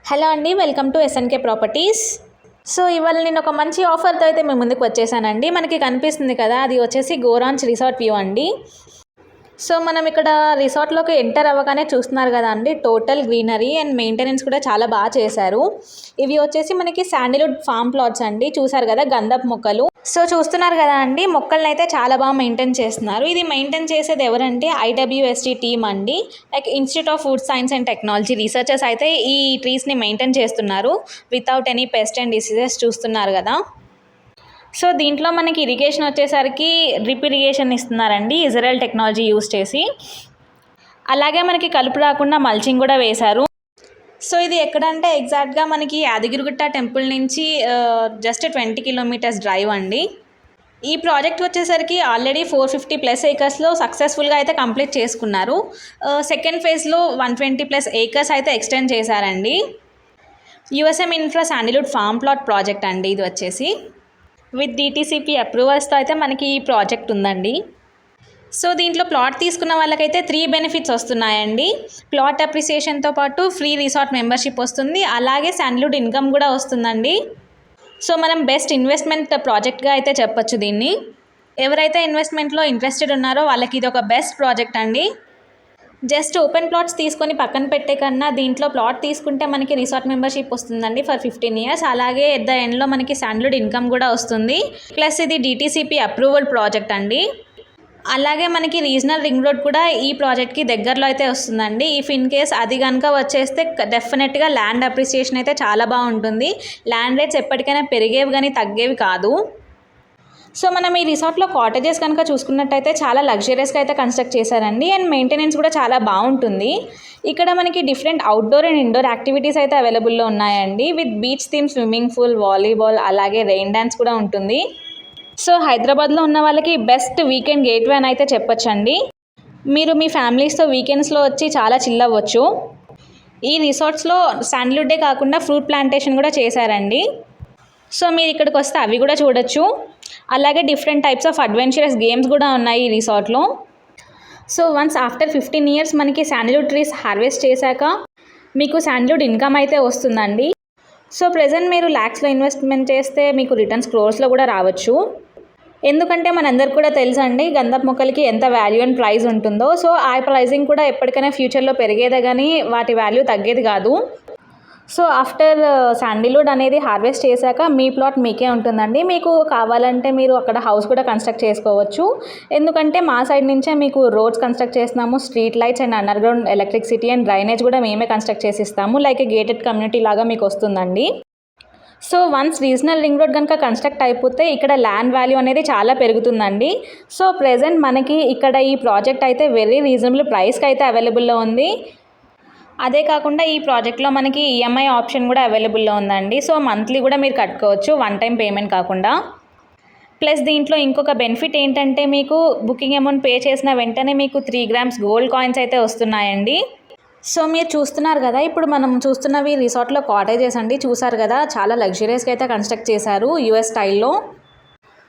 Hello అండి, welcome to SNK properties. So ఇవాళ నేను ఒక మంచి ఆఫర్తో అయితే మేము ముందుకు వచ్చేసానండి. మనకి కనిపిస్తుంది కదా, అది వచ్చేసి గోరాంచ్ రిసార్ట్ వ్యూ అండి. సో మనం ఇక్కడ రిసార్ట్లోకి ఎంటర్ అవ్వగానే చూస్తున్నారు కదా అండి, టోటల్ గ్రీనరీ అండ్ మెయింటెనెన్స్ కూడా చాలా బాగా చేశారు. ఇవి వచ్చేసి మనకి శాండిల్వుడ్ ఫామ్ ప్లాట్స్ అండి. చూసారు కదా గంధపు మొక్కలు. సో చూస్తున్నారు కదా అండి, మొక్కలను అయితే చాలా బాగా మెయింటైన్ చేస్తున్నారు. ఇది మెయింటైన్ చేసేది ఎవరంటే IWST టీమ్ అండి, like institute of food science and technology researchers అయితే ఈ ట్రీస్ని మెయింటైన్ చేస్తున్నారు without any pest and diseases. చూస్తున్నారు కదా. సో దీంట్లో మనకి ఇరిగేషన్ వచ్చేసరికి డ్రిప్ ఇరిగేషన్ ఇస్తున్నారండి, ఇజ్రాయెల్ టెక్నాలజీ యూస్ చేసి. అలాగే మనకి కలుపు రాకుండా మల్చింగ్ కూడా వేశారు. సో ఇది ఎక్కడంటే ఎగ్జాక్ట్గా మనకి యాదగిరిగుట్ట టెంపుల్ నుంచి జస్ట్ 20 కిలోమీటర్స్ డ్రైవ్ అండి. ఈ ప్రాజెక్ట్ వచ్చేసరికి ఆల్రెడీ 450+ ఏకర్స్లో సక్సెస్ఫుల్గా అయితే కంప్లీట్ చేసుకున్నారు. సెకండ్ ఫేజ్లో 120+ ఏకర్స్ అయితే ఎక్స్టెండ్ చేశారండి. USM infra Sandalwood form plot project అండి ఇది వచ్చేసి. విత్ DTCP అప్రూవల్స్తో అయితే మనకి ఈ ప్రాజెక్ట్ ఉందండి. సో దీంట్లో ప్లాట్ తీసుకున్న వాళ్ళకైతే 3 బెనిఫిట్స్ వస్తున్నాయండి. ప్లాట్ అప్రిసియేషన్తో పాటు ఫ్రీ రిసార్ట్ మెంబర్షిప్ వస్తుంది, అలాగే శాండిల్వుడ్ ఇన్కమ్ కూడా వస్తుందండి. సో మనం బెస్ట్ ఇన్వెస్ట్మెంట్ ప్రాజెక్ట్గా అయితే చెప్పొచ్చు దీన్ని. ఎవరైతే ఇన్వెస్ట్మెంట్లో ఇంట్రెస్టెడ్ ఉన్నారో వాళ్ళకి ఇది ఒక బెస్ట్ ప్రాజెక్ట్ అండి. జస్ట్ ఓపెన్ ప్లాట్స్ తీసుకొని పక్కన పెట్టే కన్నా దీంట్లో ప్లాట్ తీసుకుంటే మనకి రిసార్ట్ మెంబర్షిప్ వస్తుందండి ఫర్ 15 years. అలాగే ఎట్ ద ఎండ్లో మనకి శాండిల్వుడ్ ఇన్కమ్ కూడా వస్తుంది. ప్లస్ ఇది DTCP అప్రూవల్ ప్రాజెక్ట్ అండి. అలాగే మనకి రీజనల్ రింగ్ రోడ్ కూడా ఈ ప్రాజెక్ట్కి దగ్గరలో అయితే వస్తుందండి. ఇఫ్ ఇన్ కేస్ అది కనుక వచ్చేస్తే డెఫినెట్గా ల్యాండ్ అప్రిసియేషన్ అయితే చాలా బాగుంటుంది. ల్యాండ్ రేట్స్ ఎప్పటికైనా పెరిగేవి కానీ తగ్గేవి కాదు. సో మనం ఈ రిసార్ట్లో కాటేజెస్ కనుక చూసుకున్నట్టయితే చాలా లగ్జరియస్గా అయితే కన్స్ట్రక్ట్ చేశారండి, అండ్ మెయింటెనెన్స్ కూడా చాలా బాగుంటుంది. ఇక్కడ మనకి different outdoor and indoor activities అయితే అవైలబుల్లో ఉన్నాయండి. With beach theme, swimming pool, volleyball, అలాగే రెయిన్ డ్యాన్స్ కూడా ఉంటుంది. సో హైదరాబాద్లో ఉన్న వాళ్ళకి బెస్ట్ వీకెండ్ గేట్వే అని అయితే చెప్పొచ్చండి. మీరు మీ ఫ్యామిలీస్తో వీకెండ్స్లో వచ్చి చాలా చిల్ అవ్వచ్చు. ఈ రిసార్ట్స్లో శాండిల్వుడ్డే కాకుండా ఫ్రూట్ ప్లాంటేషన్ కూడా చేశారండి. సో మీరు ఇక్కడికి వస్తే అవి కూడా చూడొచ్చు. అలాగే different types of adventurous games కూడా ఉన్నాయి ఈ రిసార్ట్లో. సో వన్స్ ఆఫ్టర్ 15 years మనకి శాండిల్వుడ్ ట్రీస్ హార్వెస్ట్ చేశాక మీకు శాండిల్వుడ్ ఇన్కమ్ అయితే వస్తుందండి. సో ప్రెజెంట్ మీరు ల్యాక్స్లో ఇన్వెస్ట్మెంట్ చేస్తే మీకు రిటర్న్స్ క్రోర్స్లో కూడా రావచ్చు. ఎందుకంటే మనందరికి కూడా తెలుసండి గంధపు మొక్కలకి ఎంత వాల్యూ అండ్ ప్రైస్ ఉంటుందో. సో ఆ ప్రైజింగ్ కూడా ఎప్పటికైనా ఫ్యూచర్లో పెరిగేదే కానీ వాటి వాల్యూ తగ్గేది కాదు. సో ఆఫ్టర్ శాండిల్వుడ్ అనేది హార్వెస్ట్ చేశాక మీ ప్లాట్ మీకే ఉంటుందండి. మీకు కావాలంటే మీరు అక్కడ హౌస్ కూడా కన్స్ట్రక్ట్ చేసుకోవచ్చు. ఎందుకంటే మా సైడ్ నుంచే మీకు రోడ్స్ కన్స్ట్రక్ట్ చేస్తున్నాము, street lights and under ground electricity and drainage కూడా మేమే కన్స్ట్రక్ట్ చేసి ఇస్తాము. లైక్ గేటెడ్ కమ్యూనిటీ లాగా మీకు వస్తుందండి. So once regional ring road కనుక కన్స్ట్రక్ట్ అయిపోతే ఇక్కడ ల్యాండ్ వాల్యూ అనేది చాలా పెరుగుతుందండి. సో ప్రెజెంట్ మనకి ఇక్కడ ఈ ప్రాజెక్ట్ అయితే వెరీ రీజనబుల్ ప్రైస్కి అయితే అవైలబుల్లో ఉంది. అదే కాకుండా ఈ ప్రాజెక్ట్లో మనకి EMI ఆప్షన్ కూడా అవైలబుల్లో ఉందండి. సో మంత్లీ కూడా మీరు కట్టుకోవచ్చు, వన్ టైం పేమెంట్ కాకుండా. ప్లస్ దీంట్లో ఇంకొక బెనిఫిట్ ఏంటంటే మీకు బుకింగ్ అమౌంట్ పే చేసిన వెంటనే మీకు 3 grams గోల్డ్ కాయిన్స్ అయితే వస్తున్నాయండి. సో మీరు చూస్తున్నారు కదా, ఇప్పుడు మనం చూస్తున్నవి రిసార్ట్లో కాటేజెస్ అండి. చూసారు కదా చాలా లగ్జరియస్గా అయితే కన్స్ట్రక్ట్ చేశారు US స్టైల్లో.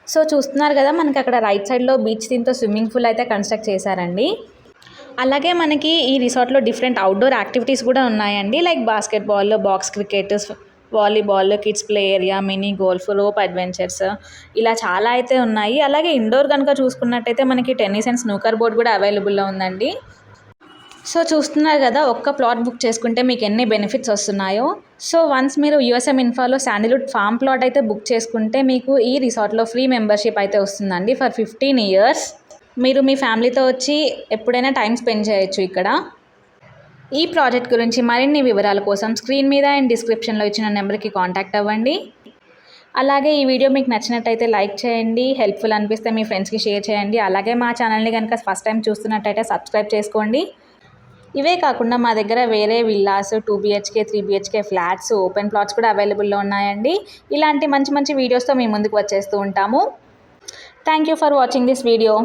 సో చూస్తున్నారు కదా మనకి అక్కడ రైట్ సైడ్లో బీచ్ థీమ్తో స్విమ్మింగ్ పూల్ అయితే కన్స్ట్రక్ట్ చేశారండి. అలాగే మనకి ఈ రిసార్ట్లో డిఫరెంట్ అవుట్డోర్ యాక్టివిటీస్ కూడా ఉన్నాయండి, like basketball, box cricket, volleyball, kids play area, mini golf, rope adventures, ఇలా చాలా అయితే ఉన్నాయి. అలాగే ఇండోర్ కనుక చూసుకున్నట్టయితే మనకి టెన్నిస్ అండ్ స్నూకర్ బోర్డ్ కూడా అవైలబుల్లో ఉందండి. సో చూస్తున్నారు కదా ఒక్క ప్లాట్ బుక్ చేసుకుంటే మీకు ఎన్ని బెనిఫిట్స్ వస్తున్నాయో. సో వన్స్ మీరు USM ఇన్ఫాలో శాండిల్వుడ్ ఫామ్ ప్లాట్ అయితే బుక్ చేసుకుంటే మీకు ఈ రిసార్ట్లో ఫ్రీ మెంబర్షిప్ అయితే వస్తుందండి ఫర్ 15 years. మీరు మీ ఫ్యామిలీతో వచ్చి ఎప్పుడైనా టైం స్పెండ్ చేయొచ్చు ఇక్కడ. ఈ ప్రాజెక్ట్ గురించి మరిన్ని వివరాల కోసం స్క్రీన్ మీద అండ్ డిస్క్రిప్షన్లో ఇచ్చిన నెంబర్కి కాంటాక్ట్ అవ్వండి. అలాగే ఈ వీడియో మీకు నచ్చినట్టయితే లైక్ చేయండి, హెల్ప్ఫుల్ అనిపిస్తే మీ ఫ్రెండ్స్కి షేర్ చేయండి. అలాగే మా ఛానల్ని కనుక ఫస్ట్ టైం చూస్తున్నట్టయితే సబ్స్క్రైబ్ చేసుకోండి. ఇవే కాకుండా మా దగ్గర వేరే villas, 2 BHK, 3 BHK flats, open plots కూడా అవైలబుల్లో ఉన్నాయండి. ఇలాంటి మంచి మంచి వీడియోస్తో మేము ముందుకు వచ్చేస్తూ ఉంటాము. Thank you for watching this video.